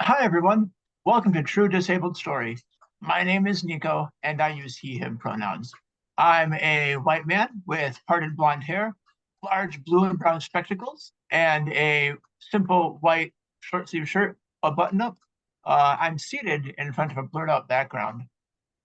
Hi, everyone. Welcome to True Disabled Story. My name is Nico, and I use he, him pronouns. I'm a white man with parted blonde hair, large blue and brown spectacles, and a simple white short sleeve shirt, a button up. I'm seated in front of a blurred out background.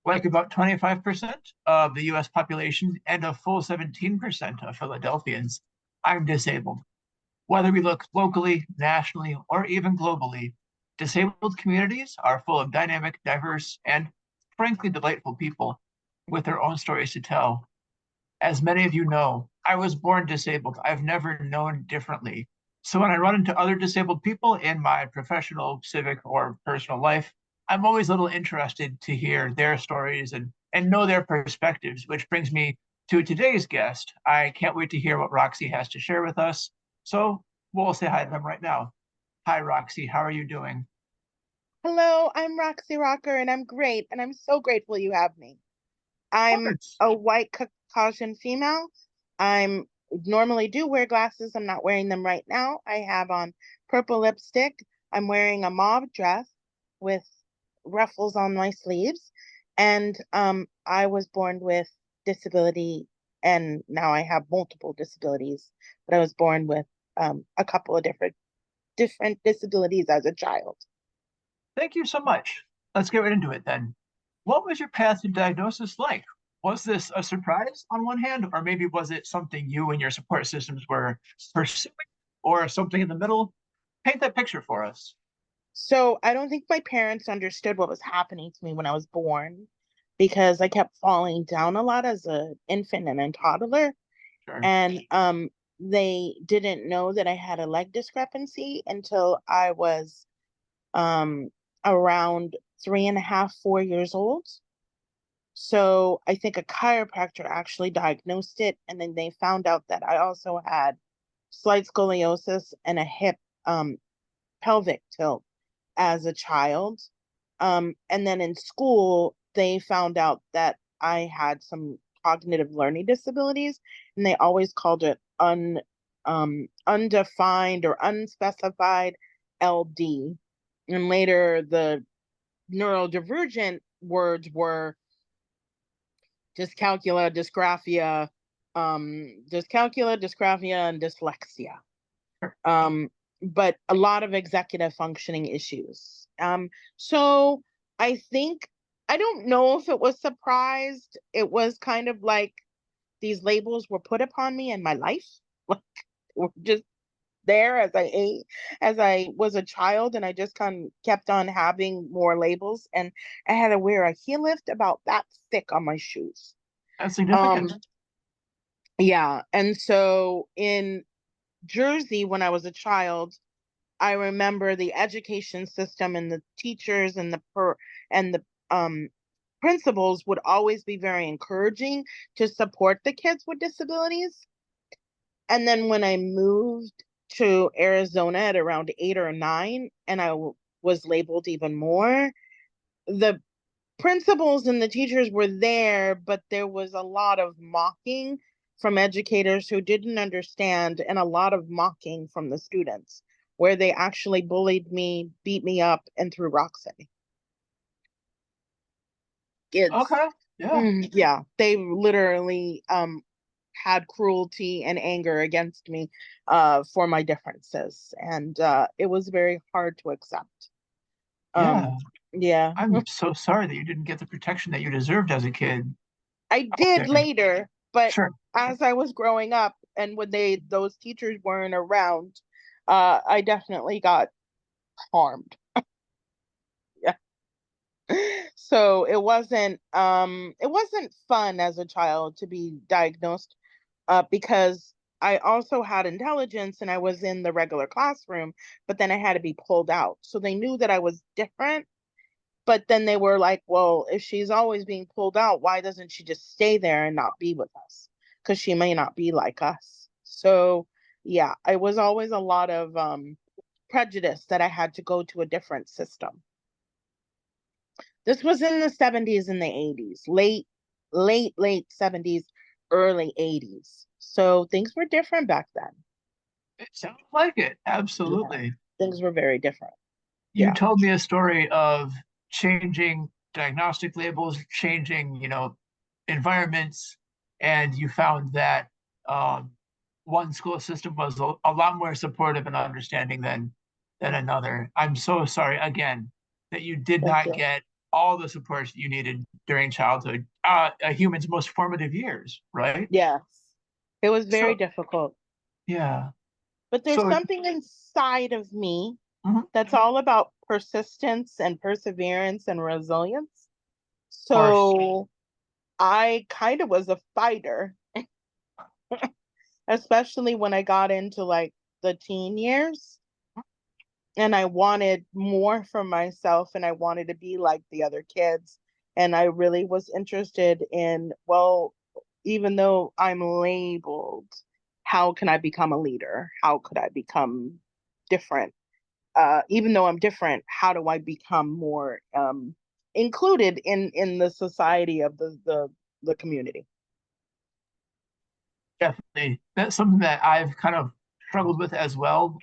Like about 25% of the US population and a full 17% of Philadelphians, I'm disabled. Whether we look locally, nationally, or even globally, disabled communities are full of dynamic, diverse, and frankly delightful people with their own stories to tell. As many of you know, I was born disabled. I've never known differently. So when I run into other disabled people in my professional, civic, or personal life, I'm always a little interested to hear their stories and know their perspectives, which brings me to today's guest. I can't wait to hear what Roxy has to share with us. So we'll say hi to them right now. Hi, Roxy. How are you doing? Hello, I'm Roxy Rocker and I'm great and I'm so grateful you have me. Of I'm course. a white Caucasian female. I'm normally do wear glasses. I'm not wearing them right now. I have on purple lipstick. I'm wearing a mauve dress with ruffles on my sleeves. And I was born with disability and now I have multiple disabilities, but I was born with a couple of different disabilities as a child. Thank you so much. Let's get right into it then. What was your path to diagnosis like? Was this a surprise on one hand, or maybe was it something you and your support systems were pursuing, or something in the middle? Paint that picture for us. So I don't think my parents understood what was happening to me when I was born because I kept falling down a lot as an infant and a toddler. Sure. And they didn't know that I had a leg discrepancy until I was um, around 3.5, 4 years old. So I think a chiropractor actually diagnosed it, and then they found out that I also had slight scoliosis and a hip um, pelvic tilt as a child. And then in school, they found out that I had some cognitive learning disabilities, and they always called it undefined or unspecified LD. And later, the neurodivergent words were dyscalculia, and dyslexia. Sure. um, but a lot of executive functioning issues. So I think I don't know if it was surprised. It was kind of like these labels were put upon me in my life, like were just there as I was a child, and I just kind of kept on having more labels, and I had to wear a heel lift about that thick on my shoes. That's Um, significant. yeah, and so in Jersey, when I was a child, I remember the education system and the teachers and the principals would always be very encouraging to support the kids with disabilities. And then when I moved to Arizona at around 8 or 9, and was labeled even more, the principals and the teachers were there, but there was a lot of mocking from educators who didn't understand, and a lot of mocking from the students, where they actually bullied me, beat me up, and threw rocks at me. Kids. Okay. Yeah. Yeah, they literally had cruelty and anger against me for my differences, and it was very hard to accept. Yeah. Um, yeah. I'm so sorry that you didn't get the protection that you deserved as a kid. I did Okay. later, but Sure. as I was growing up and when those teachers weren't around, I definitely got harmed. Yeah. So it wasn't fun as a child to be diagnosed because I also had intelligence and I was in the regular classroom, but then I had to be pulled out. So they knew that I was different, but then they were like, well, if she's always being pulled out, why doesn't she just stay there and not be with us? Because she may not be like us. So, yeah, it was always a lot of prejudice that I had to go to a different system. This was in the 70s and the 80s, late 70s, early 80s. So things were different back then. It sounds like it. Yeah, Absolutely. things were very different. you Yeah. told me a story of changing diagnostic labels, changing, environments, and you found that um, one school system was a lot more supportive and understanding than another. I'm so sorry again that you did Thank not you. get all the support that you needed during childhood, a human's most formative years, right? Yes. It was very So, difficult. yeah. But there's So, something inside of me mhm, of that's all about persistence and perseverance and resilience. course, So I kind of was a fighter, especially when I got into like the teen years. And I wanted more for myself and I wanted to be like the other kids. And I really was interested in, well, even though I'm labeled, how can I become a leader? How could I become different? Even though I'm different, how do I become more included in the society of the community? definitely. That's something that I've kind of struggled with as well.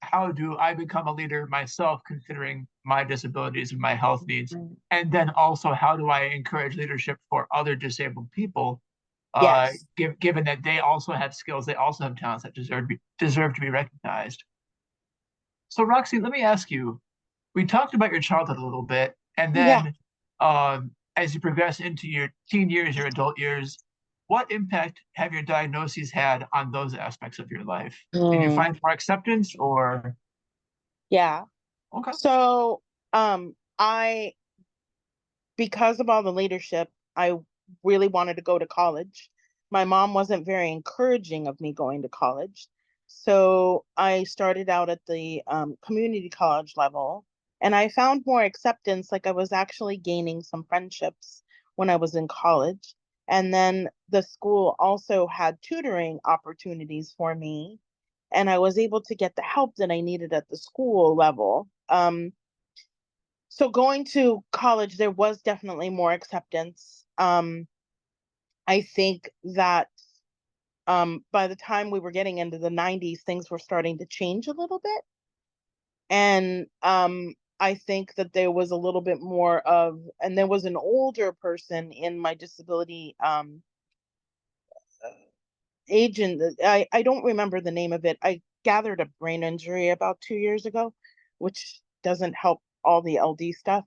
How do I become a leader myself, considering my disabilities and my health needs? Mm. And then also, how do I encourage leadership for other disabled people, Yes. given that they also have skills, they also have talents that deserve to be recognized. So, Roxy, let me ask you, we talked about your childhood a little bit, and Yeah. then as you progress into your teen years, your adult years, what impact have your diagnoses had on those aspects of your life? Did you Mm. find more acceptance or Yeah. okay? So, I because of all the leadership, I really wanted to go to college. My mom wasn't very encouraging of me going to college. So I started out at the community college level and I found more acceptance. Like I was actually gaining some friendships when I was in college. And then the school also had tutoring opportunities for me. And I was able to get the help that I needed at the school level. So going to college, there was definitely more acceptance. I think that by the time we were getting into the 90s, things were starting to change a little bit. And I think that there was a little bit more of, and there was an older person in my disability agent. I don't remember the name of it. I gathered a brain injury about 2 years ago, which doesn't help all the LD stuff.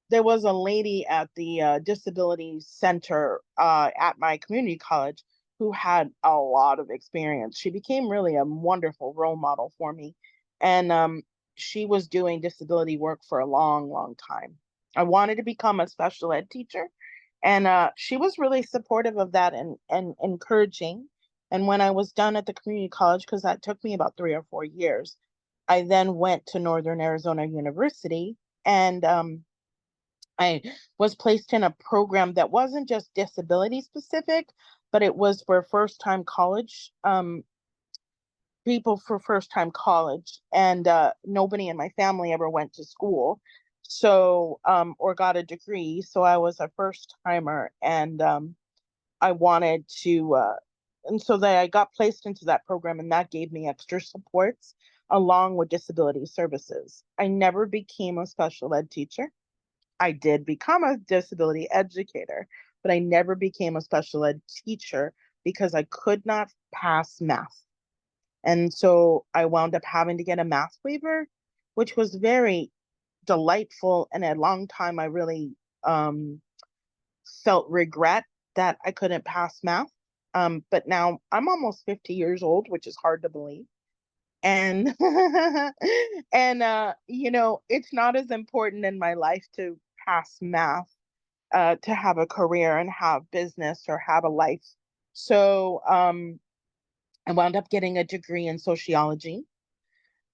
There was a lady at the disability center at my community college who had a lot of experience. She became really a wonderful role model for me. And she was doing disability work for a long, long time. I wanted to become a special ed teacher. And she was really supportive of that and encouraging. And when I was done at the community college, because that took me about 3 or 4 years, I then went to Northern Arizona University and I was placed in a program that wasn't just disability specific, but it was for first time college, people for first time college. And nobody in my family ever went to school. So, or got a degree. So I was a first timer and I wanted to, and so that I got placed into that program and that gave me extra supports along with disability services. I never became a special ed teacher. I did become a disability educator, but I never became a special ed teacher because I could not pass math. And so I wound up having to get a math waiver, which was very delightful. And a long time I really felt regret that I couldn't pass math. But now I'm almost 50 years old, which is hard to believe. And and it's not as important in my life to pass math to have a career and have business or have a life. So I wound up getting a degree in sociology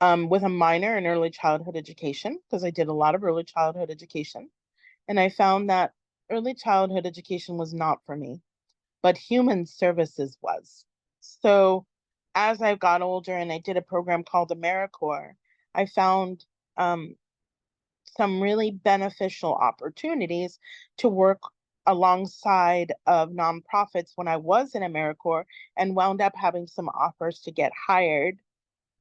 with a minor in early childhood education because I did a lot of early childhood education. And I found that early childhood education was not for me, but human services was. So as I got older and I did a program called AmeriCorps, I found um, some really beneficial opportunities to work alongside of nonprofits when I was in AmeriCorps and wound up having some offers to get hired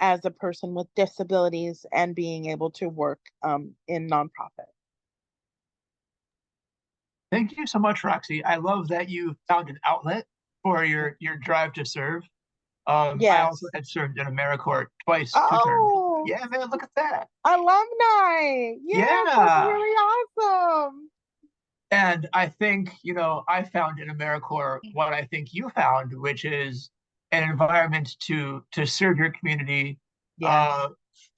as a person with disabilities and being able to work in nonprofit. Thank you so much, Roxy. I love that you found an outlet for your drive to serve. I also Yes. had served in AmeriCorps twice, 2 terms. Oh, Yeah, man, look at that. alumni. Yes, that's Yeah. really awesome. And I think, I found in AmeriCorps what I think you found, which is an environment to serve your community, Yes. uh,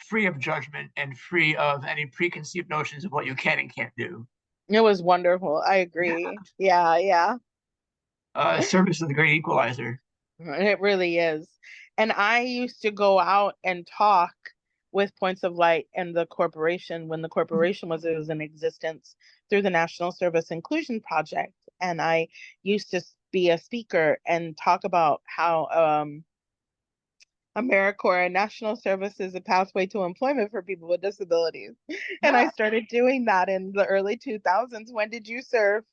free of judgment and free of any preconceived notions of what you can and can't do. It was wonderful. I Yeah. agree. Yeah, yeah. Service is a great equalizer. It really is. And I used to go out and talk with Points of Light and the corporation when the corporation was in existence through the National Service Inclusion Project. And I used to be a speaker and talk about how AmeriCorps and National Service is a pathway to employment for people with disabilities. And I Yeah. started doing that in the early 2000s. When did you serve?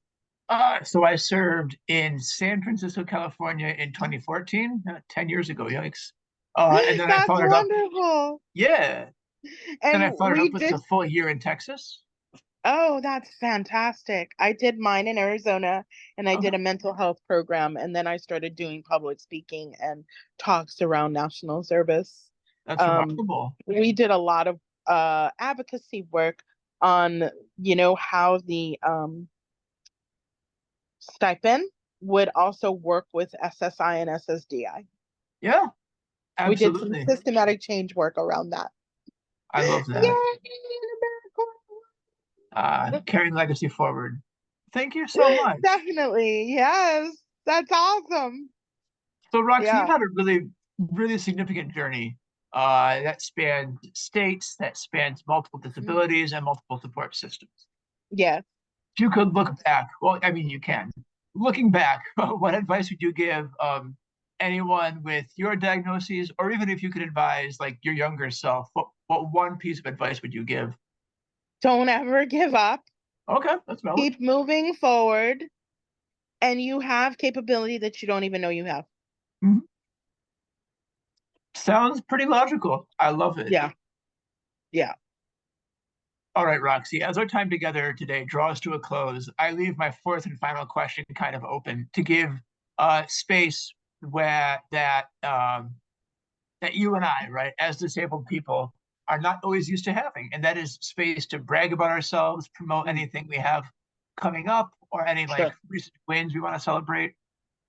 So I served in San Francisco, California in 2014, 10 years ago, yikes. And then I That's followed up, wonderful. yeah. Then I And followed we up with did. the full year in Texas. Oh, that's fantastic. I did mine in Arizona and I Okay, did a mental health program. And then I started doing public speaking and talks around national service. that's Um, remarkable. we did a lot of advocacy work on, how the stipend would also work with SSI and SSDI. Yeah, We did some absolutely. systematic change work around that. I love that. Yay, Carrying legacy forward. Thank you so much. definitely. Yes. That's awesome. So, Roxy, you've Yeah. had a really, really significant journey that spanned states, that spans multiple Mm. disabilities and multiple support systems. Yeah. If you could look back, well, I mean, you can. Looking back, what advice would you give anyone with your diagnoses, or even if you could advise like your younger self, what one piece of advice would you give? Don't ever give up. Okay, that's valid. Keep moving forward. And you have capability that you don't even know you have. Mhm. Sounds pretty logical. I love it. Yeah. Yeah. All right, Roxy, as our time together today draws to a close, I leave my fourth and final question kind of open to give space where that you and I, right, as disabled people, are not always used to having, and that is space to brag about ourselves, promote Mm, anything we have coming up, or any like sure. recent wins we want to celebrate.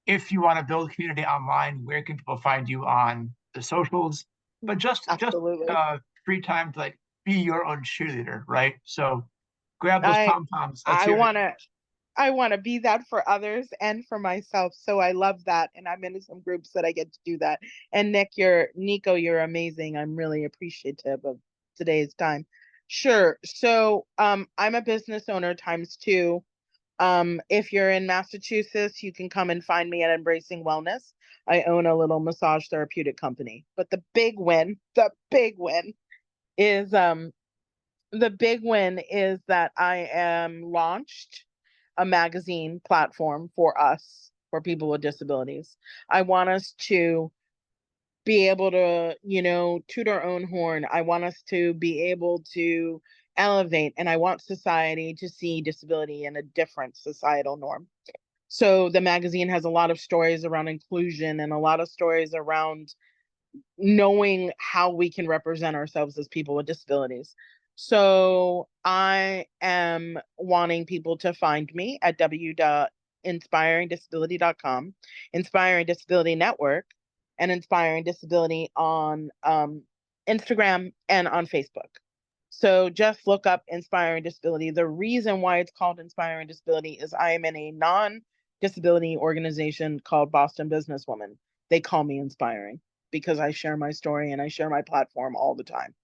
If you want to build community online, where can people find you on the socials? But just Absolutely. free time to like be your own cheerleader, right? So grab those I pom poms. Let's I hear it. want to I want to be that for others and for myself. So I love that. And I'm in some groups that I get to do that. And Nico, you're amazing. I'm really appreciative of today's time. Sure. So I'm a business owner times two. If you're in Massachusetts, you can come and find me at Embracing Wellness. I own a little massage therapeutic company. But is the big win is that I am launched a magazine platform for us, for people with disabilities. I want us to be able to, toot our own horn. I want us to be able to elevate, and I want society to see disability in a different societal norm. So the magazine has a lot of stories around inclusion and a lot of stories around knowing how we can represent ourselves as people with disabilities. So I am wanting people to find me at w.inspiringdisability.com, Inspiring Disability Network, and Inspiring Disability on Instagram and on Facebook. So just look up Inspiring Disability. The reason why it's called Inspiring Disability is I am in a non-disability organization called Boston Businesswoman. They call me Inspiring because I share my story and I share my platform all the time.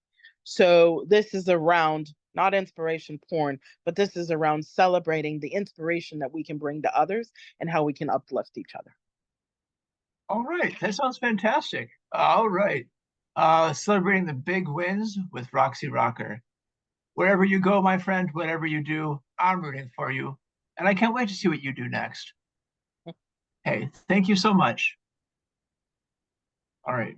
So this is around not inspiration porn, but this is around celebrating the inspiration that we can bring to others and how we can uplift each other. All right, that sounds fantastic. All right. Celebrating the big wins with Roxy Rocker. Wherever you go, my friend, whatever you do, I'm rooting for you. And I can't wait to see what you do next. Hey, thank you so much. All right.